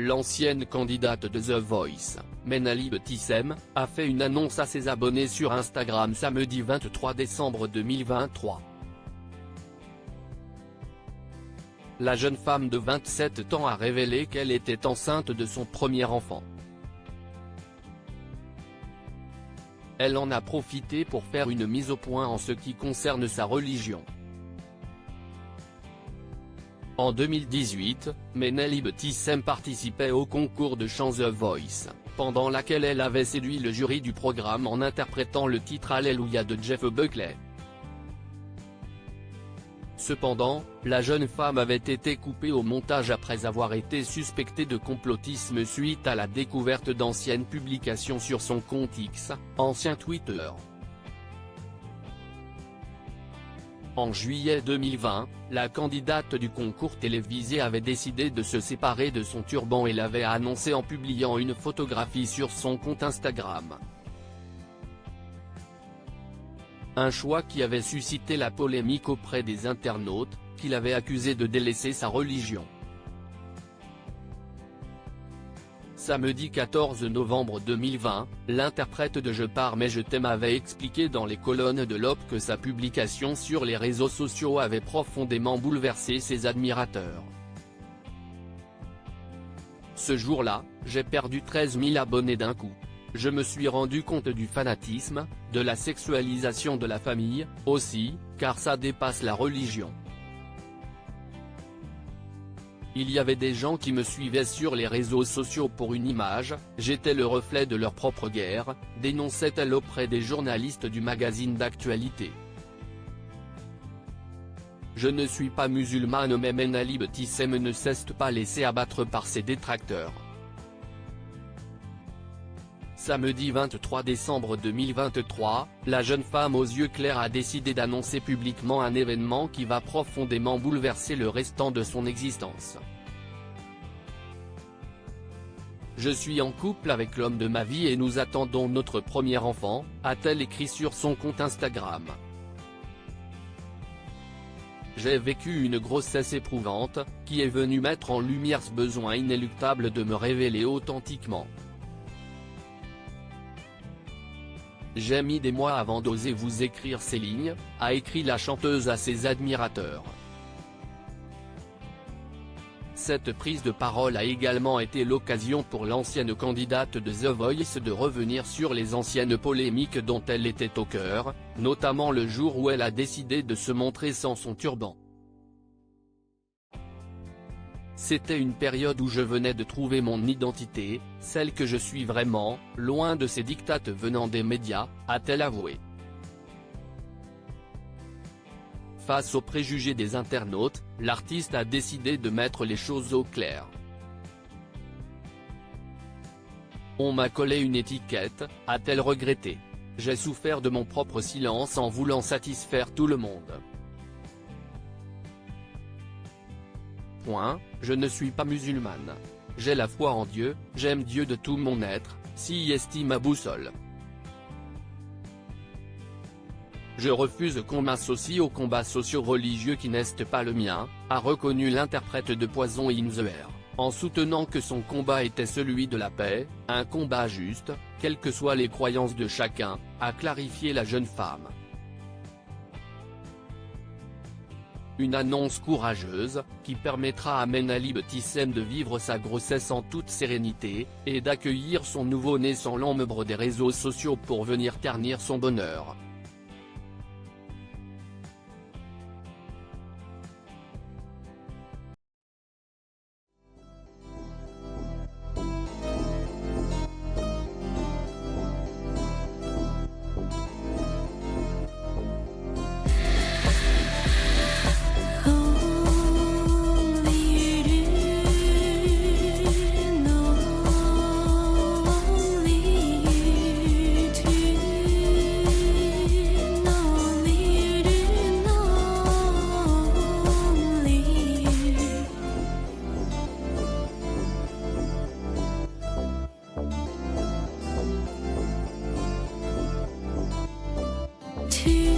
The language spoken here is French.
L'ancienne candidate de The Voice, Menalib Tissem, a fait une annonce à ses abonnés sur Instagram samedi 23 décembre 2023. La jeune femme de 27 ans a révélé qu'elle était enceinte de son premier enfant. Elle en a profité pour faire une mise au point en ce qui concerne sa religion. En 2018, Menalib Tissem participait au concours de chant The Voice, pendant laquelle elle avait séduit le jury du programme en interprétant le titre Alléluia de Jeff Buckley. Cependant, la jeune femme avait été coupée au montage après avoir été suspectée de complotisme suite à la découverte d'anciennes publications sur son compte X, ancien Twitter. En juillet 2020, la candidate du concours télévisé avait décidé de se séparer de son turban et l'avait annoncé en publiant une photographie sur son compte Instagram. Un choix qui avait suscité la polémique auprès des internautes, qui l'avaient accusée de délaisser sa religion. Samedi 14 novembre 2020, l'interprète de Je pars mais je t'aime avait expliqué dans les colonnes de l'Op que sa publication sur les réseaux sociaux avait profondément bouleversé ses admirateurs. Ce jour-là, j'ai perdu 13 000 abonnés d'un coup. Je me suis rendu compte du fanatisme, de la sexualisation de la famille, aussi, car ça dépasse la religion. Il y avait des gens qui me suivaient sur les réseaux sociaux pour une image, j'étais le reflet de leur propre guerre, dénonçait-elle auprès des journalistes du magazine d'actualité. Je ne suis pas musulmane mais Menalib Tissem ne s'est pas laissé abattre par ses détracteurs. Samedi 23 décembre 2023, la jeune femme aux yeux clairs a décidé d'annoncer publiquement un événement qui va profondément bouleverser le restant de son existence. Je suis en couple avec l'homme de ma vie et nous attendons notre premier enfant, a-t-elle écrit sur son compte Instagram. J'ai vécu une grossesse éprouvante, qui est venue mettre en lumière ce besoin inéluctable de me révéler authentiquement. J'ai mis des mois avant d'oser vous écrire ces lignes, a écrit la chanteuse à ses admirateurs. Cette prise de parole a également été l'occasion pour l'ancienne candidate de The Voice de revenir sur les anciennes polémiques dont elle était au cœur, notamment le jour où elle a décidé de se montrer sans son turban. C'était une période où je venais de trouver mon identité, celle que je suis vraiment, loin de ces diktats venant des médias, a-t-elle avoué. Face aux préjugés des internautes, l'artiste a décidé de mettre les choses au clair. On m'a collé une étiquette, a-t-elle regretté. J'ai souffert de mon propre silence en voulant satisfaire tout le monde. Je ne suis pas musulmane. J'ai la foi en Dieu, j'aime Dieu de tout mon être, s'y estime ma boussole. Je refuse qu'on m'associe aux combats socio-religieux qui n'est pas le mien, a reconnu l'interprète de Poison in the Air, en soutenant que son combat était celui de la paix, un combat juste, quelles que soient les croyances de chacun, a clarifié la jeune femme. Une annonce courageuse, qui permettra à Menalib Tissem de vivre sa grossesse en toute sérénité, et d'accueillir son nouveau-né sans l'ombre des réseaux sociaux pour venir ternir son bonheur. to